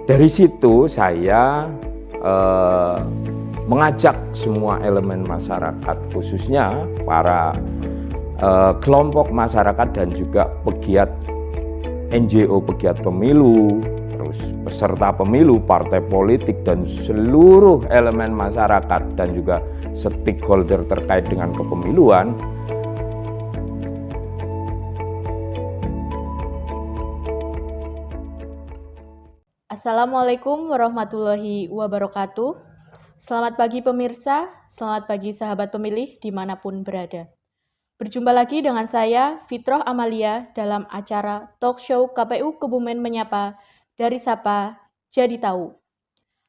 Dari situ saya mengajak semua elemen masyarakat, khususnya para kelompok masyarakat dan juga pegiat NGO, pegiat pemilu, terus peserta pemilu, partai politik, dan seluruh elemen masyarakat dan juga stakeholder terkait dengan kepemiluan. Assalamualaikum warahmatullahi wabarakatuh. Selamat pagi pemirsa, selamat pagi sahabat pemilih dimanapun berada. Berjumpa lagi dengan saya, Fitroh Amalia, dalam acara talk show KPU Kebumen Menyapa, dari Sapa Jadi Tahu.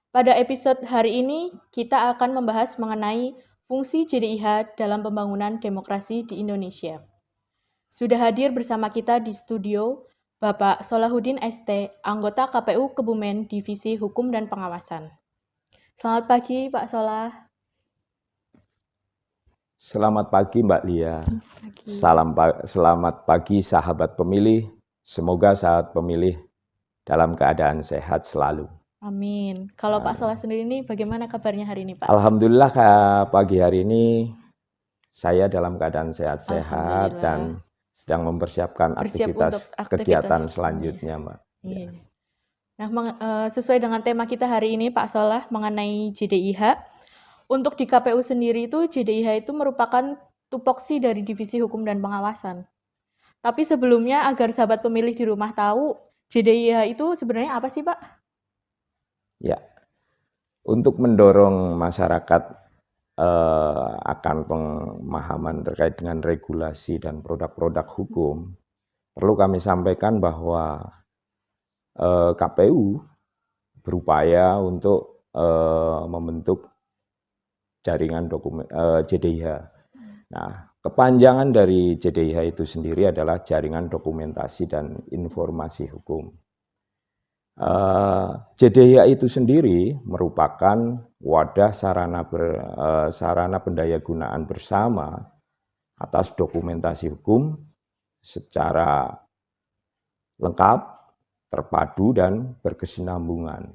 Pada episode hari ini, kita akan membahas mengenai fungsi JDIH dalam pembangunan demokrasi di Indonesia. Sudah hadir bersama kita di studio Bapak Solahuddin ST, anggota KPU Kebumen Divisi Hukum dan Pengawasan. Selamat pagi, Pak Solah. Selamat pagi, Mbak Lia. Pagi. Selamat pagi, sahabat pemilih. Semoga sahabat pemilih dalam keadaan sehat selalu. Amin. Kalau Pak Solah sendiri ini bagaimana kabarnya hari ini, Pak? Alhamdulillah, pagi hari ini saya dalam keadaan sehat-sehat dan sedang mempersiapkan aktivitas kegiatan selanjutnya, Mbak. Iya. Nah, sesuai dengan tema kita hari ini, Pak Solah, mengenai JDIH. Untuk di KPU sendiri itu, JDIH itu merupakan tupoksi dari Divisi Hukum dan Pengawasan. Tapi sebelumnya, agar sahabat pemilih di rumah tahu, JDIH itu sebenarnya apa sih, Pak? Ya, untuk mendorong masyarakat akan pemahaman terkait dengan regulasi dan produk-produk hukum, perlu kami sampaikan bahwa KPU berupaya untuk membentuk jaringan JDIH. Nah, kepanjangan dari JDIH itu sendiri adalah Jaringan Dokumentasi dan Informasi Hukum. JDIH itu sendiri merupakan wadah sarana pendayagunaan bersama atas dokumentasi hukum secara lengkap, terpadu, dan berkesinambungan.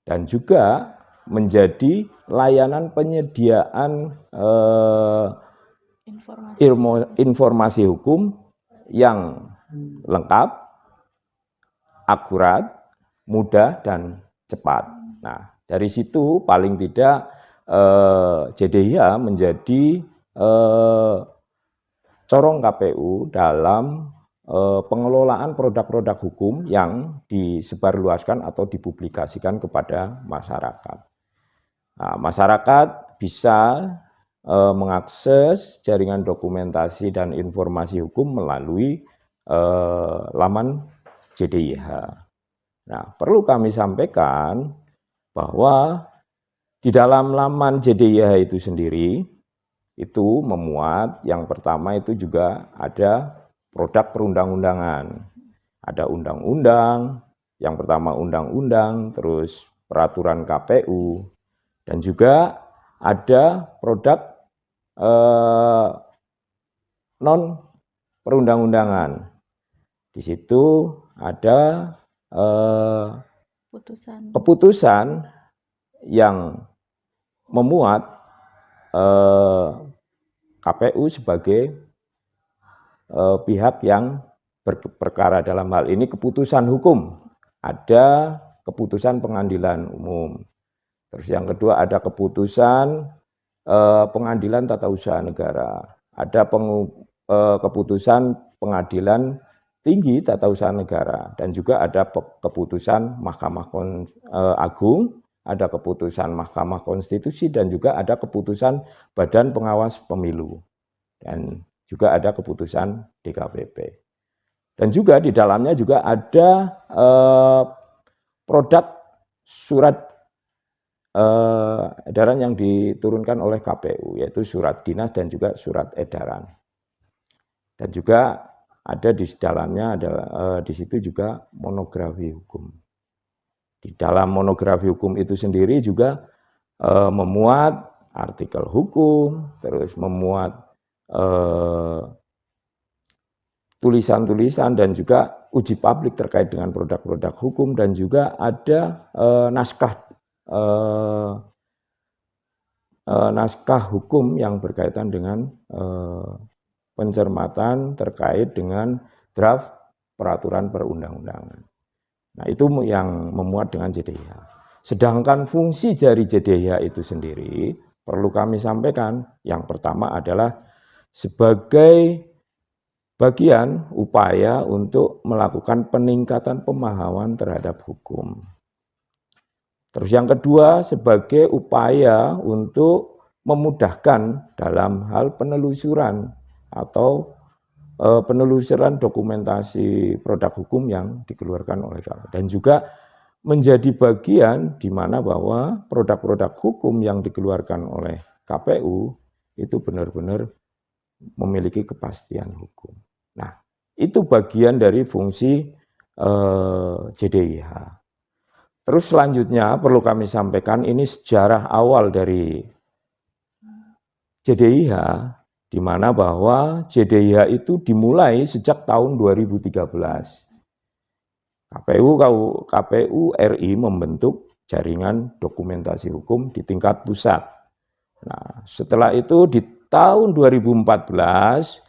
Dan juga menjadi layanan penyediaan informasi hukum yang lengkap, akurat, mudah, dan cepat. Nah, dari situ paling tidak JDIH menjadi corong KPU dalam pengelolaan produk-produk hukum yang disebarluaskan atau dipublikasikan kepada masyarakat. Nah, masyarakat bisa mengakses jaringan dokumentasi dan informasi hukum melalui laman JDIH. Nah, perlu kami sampaikan bahwa di dalam laman JDIH itu sendiri, itu memuat yang pertama itu juga ada produk perundang-undangan. Ada undang-undang, yang pertama undang-undang, terus peraturan KPU, dan juga ada produk non perundang-undangan. Di situ ada keputusan yang memuat KPU sebagai pihak yang berperkara, dalam hal ini keputusan hukum. Ada keputusan pengadilan umum. Terus yang kedua ada keputusan pengadilan tata usaha negara. Ada keputusan pengadilan tinggi tata usaha negara. Dan juga ada keputusan Mahkamah Agung, ada keputusan Mahkamah Konstitusi, dan juga ada keputusan Badan Pengawas Pemilu. Dan juga ada keputusan DKPP. Dan juga di dalamnya juga ada produk surat edaran yang diturunkan oleh KPU, yaitu surat dinas dan juga surat edaran. Dan juga ada di dalamnya, di situ juga monografi hukum. Di dalam monografi hukum itu sendiri juga memuat artikel hukum, terus memuat tulisan-tulisan dan juga uji publik terkait dengan produk-produk hukum, dan juga ada naskah hukum yang berkaitan dengan pencermatan terkait dengan draft peraturan perundang-undangan. Nah, itu yang memuat dengan JDIH. Sedangkan fungsi dari JDIH itu sendiri perlu kami sampaikan, yang pertama adalah sebagai bagian upaya untuk melakukan peningkatan pemahaman terhadap hukum. Terus yang kedua, sebagai upaya untuk memudahkan dalam hal penelusuran atau penelusuran dokumentasi produk hukum yang dikeluarkan oleh KPU, dan juga menjadi bagian di mana bahwa produk-produk hukum yang dikeluarkan oleh KPU itu benar-benar memiliki kepastian hukum. Nah, itu bagian dari fungsi JDIH. Terus selanjutnya perlu kami sampaikan, ini sejarah awal dari JDIH, di mana bahwa JDIH itu dimulai sejak tahun 2013. KPU RI membentuk jaringan dokumentasi hukum di tingkat pusat. Nah, setelah itu di tahun 2014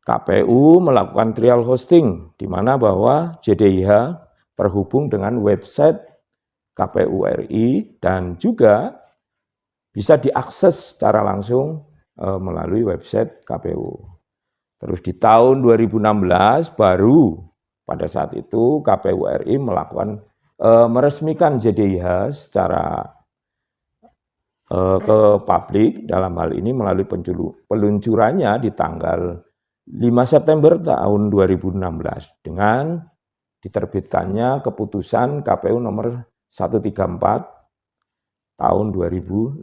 KPU melakukan trial hosting, di mana bahwa JDIH terhubung dengan website KPU RI dan juga bisa diakses secara langsung melalui website KPU. Terus di tahun 2016 baru pada saat itu KPU RI meresmikan JDIH secara ke publik, dalam hal ini melalui peluncurannya di tanggal 5 September tahun 2016 dengan diterbitkannya keputusan KPU nomor 134 tahun 2016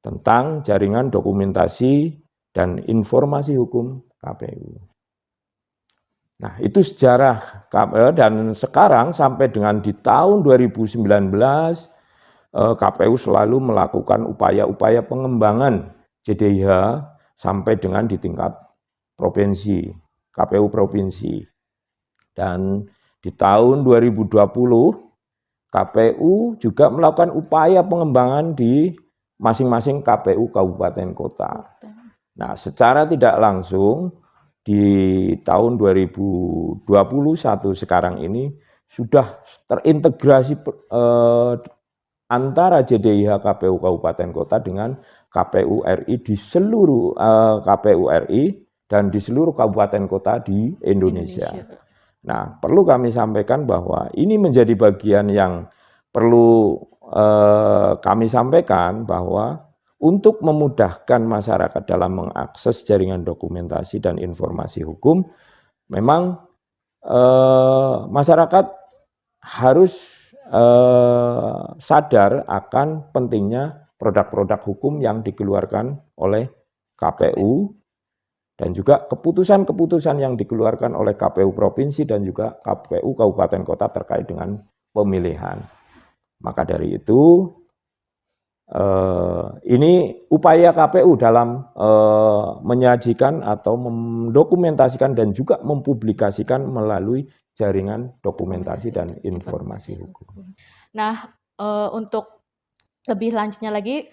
tentang jaringan dokumentasi dan informasi hukum KPU. Nah, itu sejarah KPU, dan sekarang sampai dengan di tahun 2019 KPU selalu melakukan upaya-upaya pengembangan JDIH sampai dengan di tingkat provinsi, KPU provinsi. Dan di tahun 2020 KPU juga melakukan upaya pengembangan di masing-masing KPU kabupaten kota. Nah, secara tidak langsung di tahun 2021 sekarang ini sudah terintegrasi antara JDIH KPU kabupaten kota dengan KPU RI di seluruh KPU RI dan di seluruh kabupaten kota di Indonesia. Nah, perlu kami sampaikan bahwa ini menjadi bagian yang perlu kami sampaikan, bahwa untuk memudahkan masyarakat dalam mengakses jaringan dokumentasi dan informasi hukum, memang masyarakat harus sadar akan pentingnya produk-produk hukum yang dikeluarkan oleh KPU, dan juga keputusan-keputusan yang dikeluarkan oleh KPU provinsi dan juga KPU kabupaten kota terkait dengan pemilihan. Maka dari itu, ini upaya KPU dalam menyajikan atau mendokumentasikan dan juga mempublikasikan melalui jaringan dokumentasi dan informasi hukum. Nah, untuk lebih lanjutnya lagi,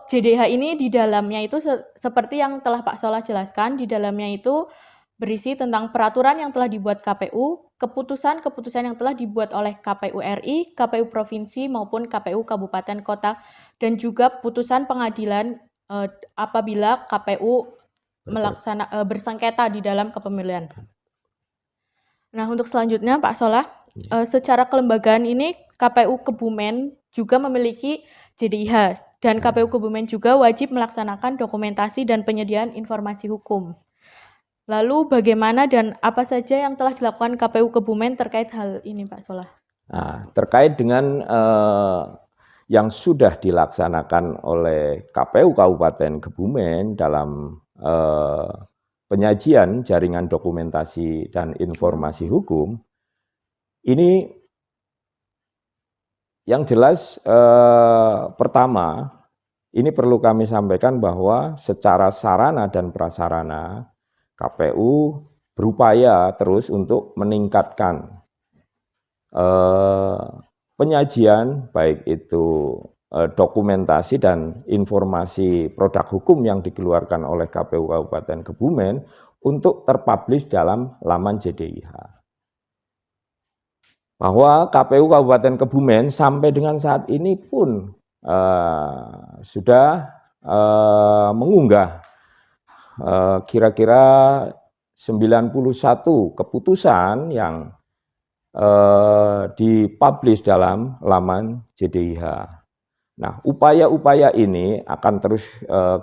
JDIH ini di dalamnya itu seperti yang telah Pak Solah jelaskan, di dalamnya itu berisi tentang peraturan yang telah dibuat KPU, keputusan-keputusan yang telah dibuat oleh KPU RI, KPU provinsi maupun KPU kabupaten kota, dan juga putusan pengadilan apabila KPU bersengketa di dalam kepemilian. Nah, untuk selanjutnya Pak Solah, secara kelembagaan ini KPU Kebumen juga memiliki JDIH, dan KPU Kebumen juga wajib melaksanakan dokumentasi dan penyediaan informasi hukum. Lalu bagaimana dan apa saja yang telah dilakukan KPU Kebumen terkait hal ini, Pak Solah? Nah, terkait dengan yang sudah dilaksanakan oleh KPU Kabupaten Kebumen dalam penyajian jaringan dokumentasi dan informasi hukum, ini yang jelas pertama, ini perlu kami sampaikan bahwa secara sarana dan prasarana KPU berupaya terus untuk meningkatkan penyajian, baik itu dokumentasi dan informasi produk hukum yang dikeluarkan oleh KPU Kabupaten Kebumen untuk terpublish dalam laman JDIH. Bahwa KPU Kabupaten Kebumen sampai dengan saat ini pun sudah mengunggah kira-kira 91 keputusan yang dipublish dalam laman JDIH. Nah, upaya-upaya ini akan terus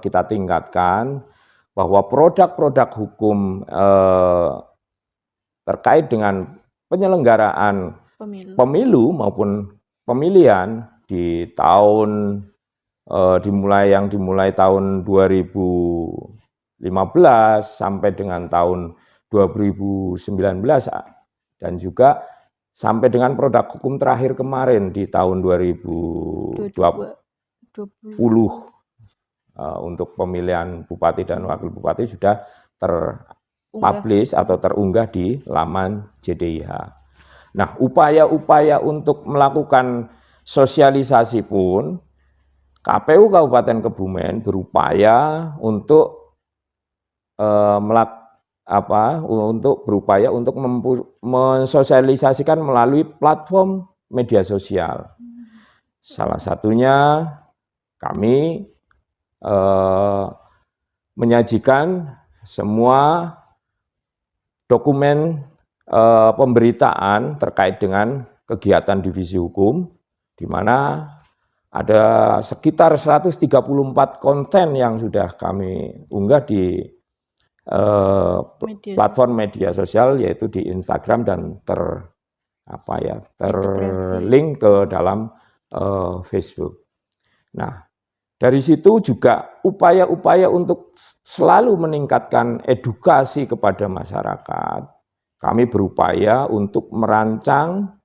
kita tingkatkan, bahwa produk-produk hukum terkait dengan penyelenggaraan pemilu maupun pemilihan di tahun dimulai tahun 2015 sampai dengan tahun 2019 dan juga sampai dengan produk hukum terakhir kemarin di tahun 2020 untuk pemilihan bupati dan wakil bupati sudah terpublish atau terunggah di laman JDIH. Nah, upaya-upaya untuk melakukan sosialisasi pun KPU Kabupaten Kebumen berupaya untuk berupaya untuk mensosialisasikan melalui platform media sosial. Salah satunya kami menyajikan semua dokumen pemberitaan terkait dengan kegiatan divisi hukum, di mana ada sekitar 134 konten yang sudah kami unggah di platform media sosial, yaitu di Instagram, dan terlink ke dalam Facebook. Nah, dari situ juga upaya-upaya untuk selalu meningkatkan edukasi kepada masyarakat. Kami berupaya untuk merancang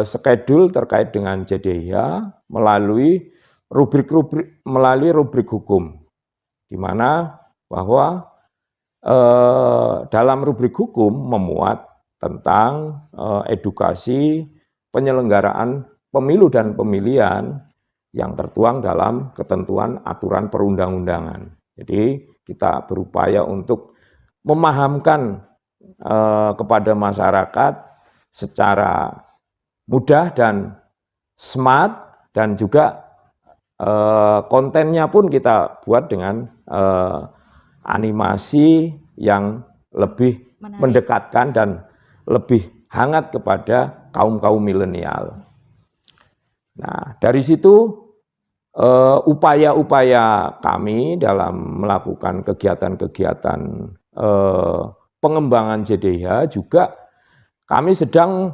skedul terkait dengan JDIH melalui rubrik hukum, di mana bahwa dalam rubrik hukum memuat tentang edukasi penyelenggaraan pemilu dan pemilihan yang tertuang dalam ketentuan aturan perundang-undangan. Jadi kita berupaya untuk memahamkan kepada masyarakat secara mudah dan smart, dan juga kontennya pun kita buat dengan animasi yang lebih mendekatkan dan lebih hangat kepada kaum-kaum milenial. Nah, dari situ upaya-upaya kami dalam melakukan kegiatan-kegiatan pengembangan JDIH juga kami sedang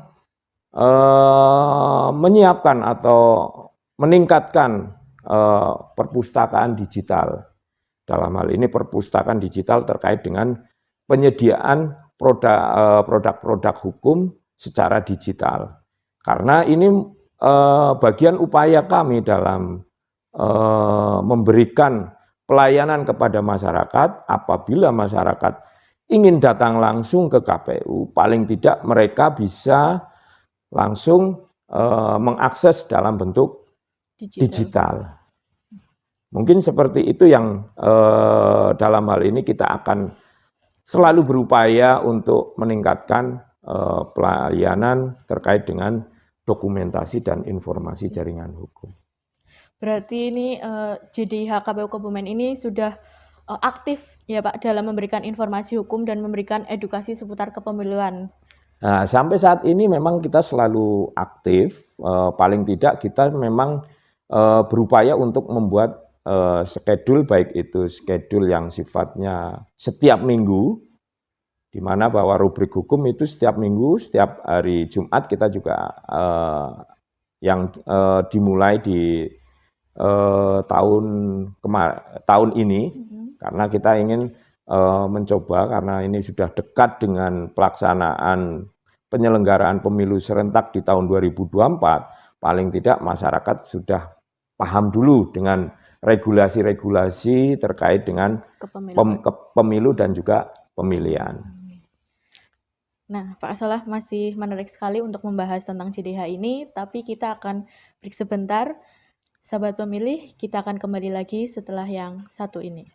menyiapkan atau meningkatkan perpustakaan digital. Dalam hal ini perpustakaan digital terkait dengan penyediaan produk-produk hukum secara digital. Karena ini bagian upaya kami dalam memberikan pelayanan kepada masyarakat. Apabila masyarakat ingin datang langsung ke KPU, paling tidak mereka bisa langsung mengakses dalam bentuk digital. Mungkin seperti itu yang dalam hal ini kita akan selalu berupaya untuk meningkatkan pelayanan terkait dengan dokumentasi dan informasi jaringan hukum. Berarti ini JDIH KPU Kebumen ini sudah aktif ya Pak dalam memberikan informasi hukum dan memberikan edukasi seputar kepemiluan. Nah, sampai saat ini memang kita selalu aktif, paling tidak kita memang berupaya untuk membuat skedul, baik itu skedul yang sifatnya setiap minggu, di mana bahwa rubrik hukum itu setiap minggu, setiap hari Jumat kita juga yang dimulai di tahun ini, karena kita ingin mencoba, karena ini sudah dekat dengan pelaksanaan penyelenggaraan pemilu serentak di tahun 2024, paling tidak masyarakat sudah paham dulu dengan regulasi-regulasi terkait dengan pemilu dan juga pemilihan. Nah, Pak Solah masih menarik sekali untuk membahas tentang JDH ini, tapi kita akan break sebentar. Sahabat pemilih, kita akan kembali lagi setelah yang satu ini.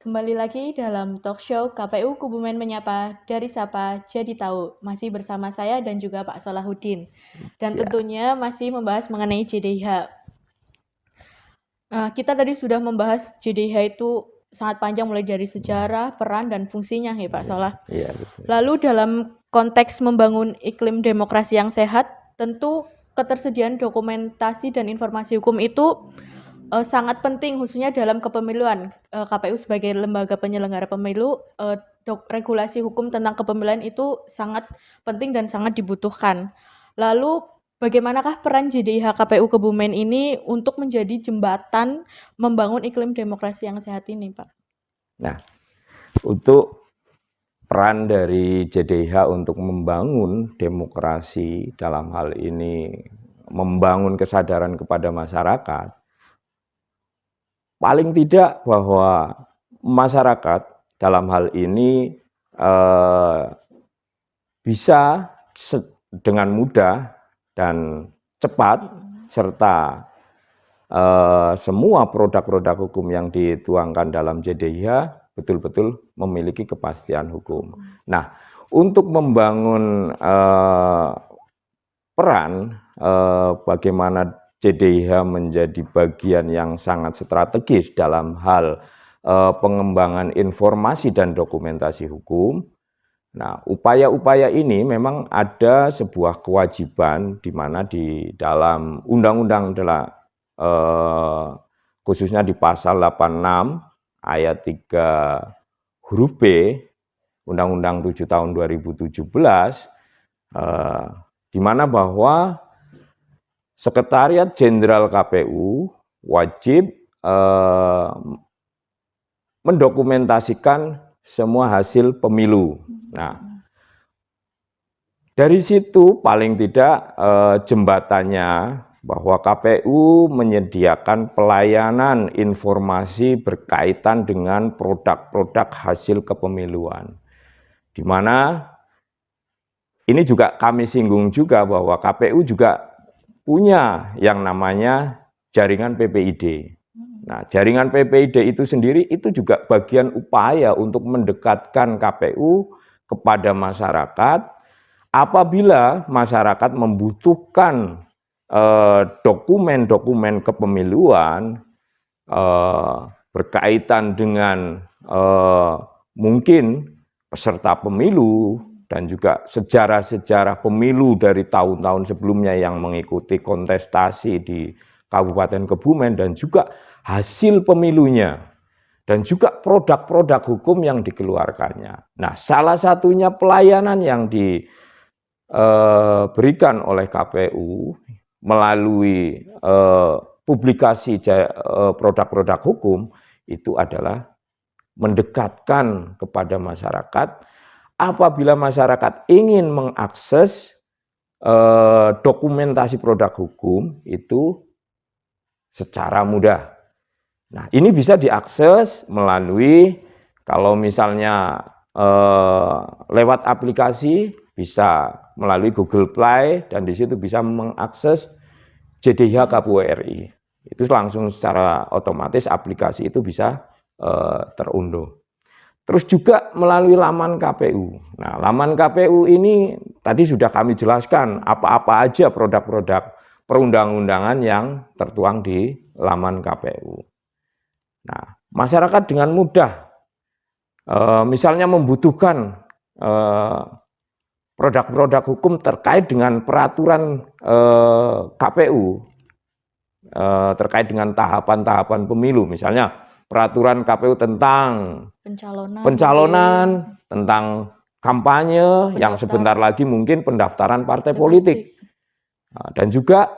Kembali lagi dalam talk show KPU Kebumen Menyapa dari Sapa Jadi Tahu. Masih bersama saya dan juga Pak Solahuddin. Dan Siap. tentunya masih membahas mengenai JDH. Kita tadi sudah membahas JDH itu sangat panjang mulai dari sejarah, peran, dan fungsinya ya Pak Solah. Iya, betul. Lalu dalam konteks membangun iklim demokrasi yang sehat, tentu ketersediaan dokumentasi dan informasi hukum itu sangat penting khususnya dalam kepemiluan. KPU sebagai lembaga penyelenggara pemilu, regulasi hukum tentang kepemiluan itu sangat penting dan sangat dibutuhkan. Lalu bagaimanakah peran JDIH KPU Kebumen ini untuk menjadi jembatan membangun iklim demokrasi yang sehat ini, Pak? Nah, untuk peran dari JDIH untuk membangun demokrasi dalam hal ini, membangun kesadaran kepada masyarakat, paling tidak bahwa masyarakat dalam hal ini bisa dengan mudah dan cepat serta semua produk-produk hukum yang dituangkan dalam JDIH betul-betul memiliki kepastian hukum. Nah, untuk membangun peran bagaimana JDIH menjadi bagian yang sangat strategis dalam hal pengembangan informasi dan dokumentasi hukum. Nah, upaya-upaya ini memang ada sebuah kewajiban di mana di dalam undang-undang khususnya di pasal 86 ayat 3 huruf B Undang-Undang 7 tahun 2017 di mana bahwa Sekretariat Jenderal KPU wajib mendokumentasikan semua hasil pemilu. Nah, dari situ paling tidak jembatannya bahwa KPU menyediakan pelayanan informasi berkaitan dengan produk-produk hasil kepemiluan. Di mana ini juga kami singgung juga bahwa KPU juga punya yang namanya jaringan PPID. Nah, jaringan PPID itu sendiri itu juga bagian upaya untuk mendekatkan KPU kepada masyarakat apabila masyarakat membutuhkan dokumen-dokumen kepemiluan berkaitan dengan mungkin peserta pemilu dan juga sejarah-sejarah pemilu dari tahun-tahun sebelumnya yang mengikuti kontestasi di Kabupaten Kebumen dan juga hasil pemilunya dan juga produk-produk hukum yang dikeluarkannya. Nah, salah satunya pelayanan yang diberikan oleh KPU melalui publikasi produk-produk hukum itu adalah mendekatkan kepada masyarakat. Apabila masyarakat ingin mengakses dokumentasi produk hukum itu secara mudah. Nah, ini bisa diakses melalui kalau misalnya lewat aplikasi bisa melalui Google Play dan di situ bisa mengakses JDIH KPU RI. Itu langsung secara otomatis aplikasi itu bisa terunduh. Terus juga melalui laman KPU. Nah, laman KPU ini tadi sudah kami jelaskan apa-apa aja produk-produk perundang-undangan yang tertuang di laman KPU. Nah, masyarakat dengan mudah misalnya membutuhkan produk-produk hukum terkait dengan peraturan KPU terkait dengan tahapan-tahapan pemilu, misalnya peraturan KPU tentang pencalonan, tentang kampanye, yang sebentar lagi mungkin pendaftaran partai politik. Nah, dan juga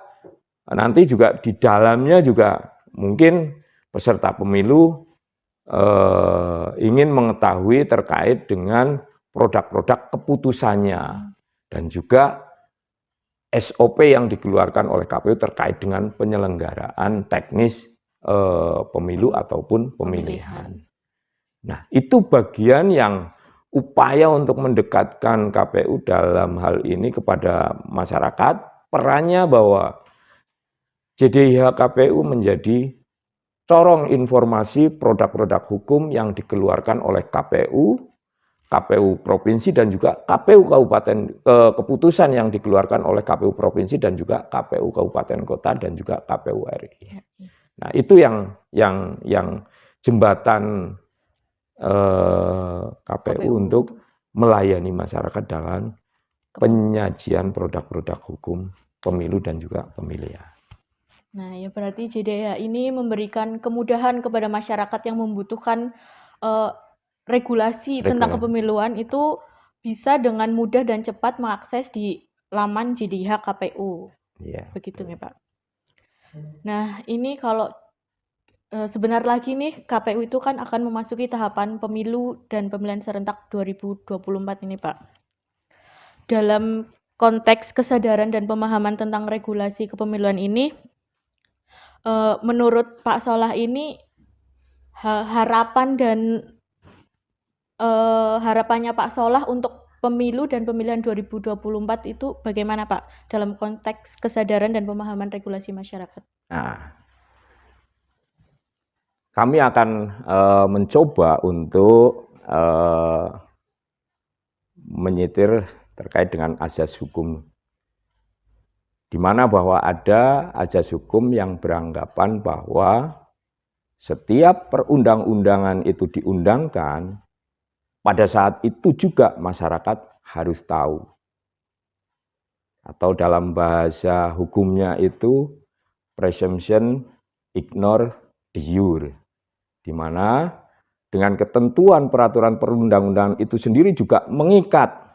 nanti juga di dalamnya juga mungkin peserta pemilu ingin mengetahui terkait dengan produk-produk keputusannya dan juga SOP yang dikeluarkan oleh KPU terkait dengan penyelenggaraan teknis pemilu ataupun pemilihan. Nah, itu bagian yang upaya untuk mendekatkan KPU dalam hal ini kepada masyarakat, perannya bahwa JDIH KPU menjadi corong informasi produk-produk hukum yang dikeluarkan oleh KPU, KPU Provinsi dan juga KPU Kabupaten, keputusan yang dikeluarkan oleh KPU Provinsi dan juga KPU Kabupaten Kota dan juga KPU RI. Nah, itu yang jembatan KPU untuk melayani masyarakat dalam penyajian produk-produk hukum pemilu dan juga pemilihan. Nah, ya berarti JDIH ini memberikan kemudahan kepada masyarakat yang membutuhkan regulasi tentang kepemiluan itu bisa dengan mudah dan cepat mengakses di laman JDIH KPU. Begitu ya, Pak. Nah, ini kalau sebentar lagi nih KPU itu kan akan memasuki tahapan pemilu dan pemilihan serentak 2024 ini, Pak. Dalam konteks kesadaran dan pemahaman tentang regulasi kepemiluan ini, menurut Pak Solah ini harapan dan harapannya Pak Solah untuk pemilu dan pemilihan 2024 itu bagaimana, Pak, dalam konteks kesadaran dan pemahaman regulasi masyarakat? Nah, kami akan mencoba untuk menyitir terkait dengan azas hukum, di mana bahwa ada azas hukum yang beranggapan bahwa setiap perundang-undangan itu diundangkan, pada saat itu juga masyarakat harus tahu. Atau dalam bahasa hukumnya itu presumption ignore de jure, di mana dengan ketentuan peraturan perundang-undangan itu sendiri juga mengikat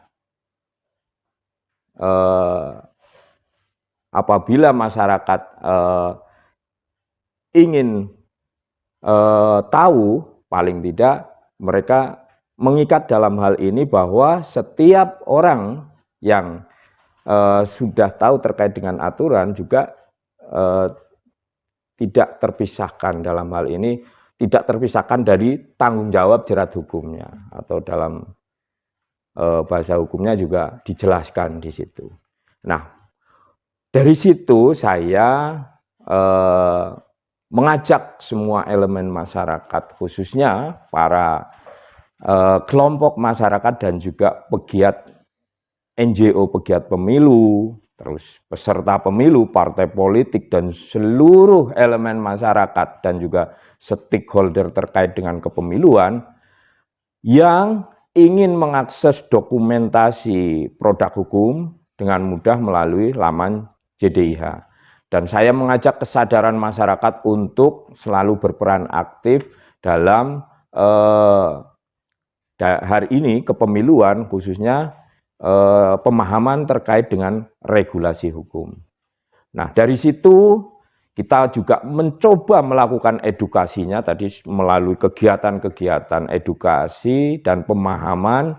apabila masyarakat ingin tahu, paling tidak mereka mengikat dalam hal ini bahwa setiap orang yang sudah tahu terkait dengan aturan juga tidak terpisahkan dalam hal ini, tidak terpisahkan dari tanggung jawab jerat hukumnya, atau dalam bahasa hukumnya juga dijelaskan di situ. Nah, dari situ saya mengajak semua elemen masyarakat, khususnya para kelompok masyarakat dan juga pegiat NGO, pegiat pemilu, terus peserta pemilu, partai politik, dan seluruh elemen masyarakat dan juga stakeholder terkait dengan kepemiluan yang ingin mengakses dokumentasi produk hukum dengan mudah melalui laman JDIH. Dan saya mengajak kesadaran masyarakat untuk selalu berperan aktif dalam hari ini kepemiluan, khususnya pemahaman terkait dengan regulasi hukum. Nah, dari situ kita juga mencoba melakukan edukasinya tadi melalui kegiatan-kegiatan edukasi dan pemahaman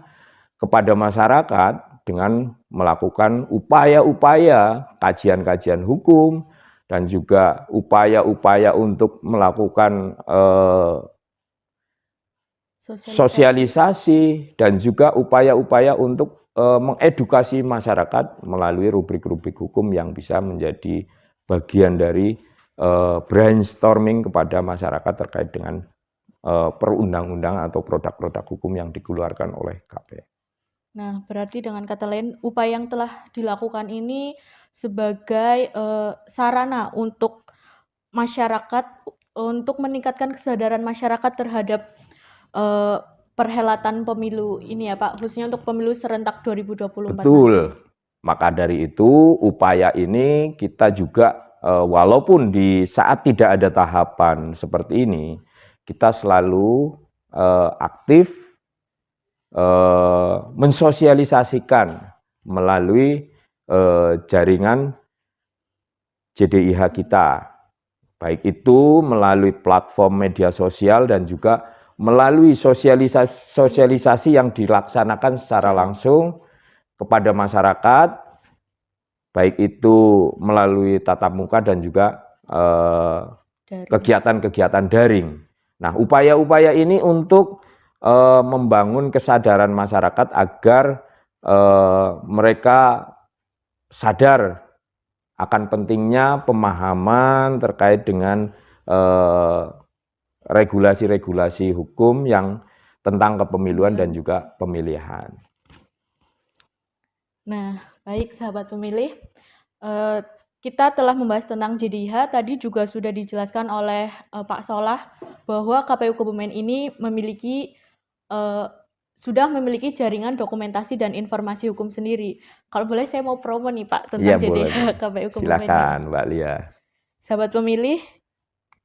kepada masyarakat dengan melakukan upaya-upaya kajian-kajian hukum dan juga upaya-upaya untuk melakukan sosialisasi dan juga upaya-upaya untuk mengedukasi masyarakat melalui rubrik-rubrik hukum yang bisa menjadi bagian dari brainstorming kepada masyarakat terkait dengan perundang-undangan atau produk-produk hukum yang dikeluarkan oleh KPU. Nah, berarti dengan kata lain, upaya yang telah dilakukan ini sebagai sarana untuk masyarakat, untuk meningkatkan kesadaran masyarakat terhadap perhelatan pemilu ini ya Pak, khususnya untuk pemilu serentak 2024. Betul. Nanti. Maka dari itu upaya ini kita juga walaupun di saat tidak ada tahapan seperti ini, kita selalu aktif mensosialisasikan melalui jaringan JDIH kita, baik itu melalui platform media sosial dan juga melalui sosialisasi yang dilaksanakan secara langsung kepada masyarakat, baik itu melalui tatap muka dan juga kegiatan-kegiatan daring. Nah, upaya-upaya ini untuk membangun kesadaran masyarakat agar mereka sadar akan pentingnya pemahaman terkait dengan regulasi-regulasi hukum yang tentang kepemiluan dan juga pemilihan. Nah, baik sahabat pemilih, kita telah membahas tentang JDIH, tadi juga sudah dijelaskan oleh Pak Solah bahwa KPU Kebumen ini sudah memiliki jaringan dokumentasi dan informasi hukum sendiri. Kalau boleh saya mau promo nih Pak tentang JDIH KPU Kebumen. Silakan Mbak Lia. Sahabat pemilih,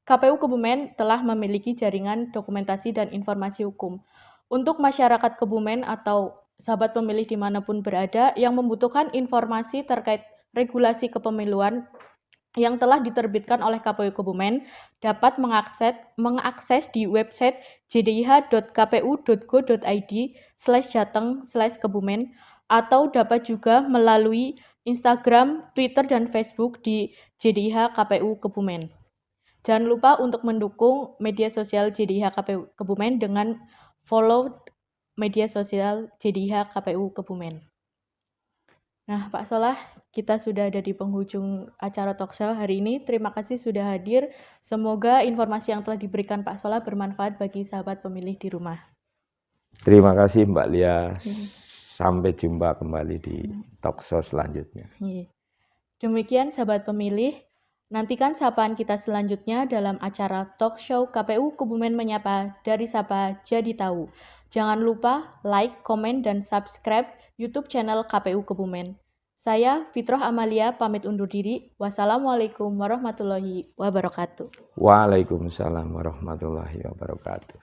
KPU Kebumen telah memiliki jaringan dokumentasi dan informasi hukum. Untuk masyarakat Kebumen atau sahabat pemilih dimanapun berada yang membutuhkan informasi terkait regulasi kepemiluan yang telah diterbitkan oleh KPU Kebumen dapat mengakses di website jdih.kpu.go.id/jateng/kebumen atau dapat juga melalui Instagram, Twitter, dan Facebook di JDIH KPU Kebumen. Jangan lupa untuk mendukung media sosial JDIH KPU Kebumen dengan follow media sosial JDIH KPU Kebumen. Nah, Pak Solah, kita sudah ada di penghujung acara talkshow hari ini. Terima kasih sudah hadir. Semoga informasi yang telah diberikan Pak Solah bermanfaat bagi sahabat pemilih di rumah. Terima kasih Mbak Lia. Sampai jumpa kembali di talkshow selanjutnya. Demikian sahabat pemilih. Nantikan sapaan kita selanjutnya dalam acara talkshow KPU Kebumen Menyapa dari Sapa Jadi Tahu. Jangan lupa like, komen, dan subscribe YouTube channel KPU Kebumen. Saya Fitroh Amalia pamit undur diri. Wassalamualaikum warahmatullahi wabarakatuh. Waalaikumsalam warahmatullahi wabarakatuh.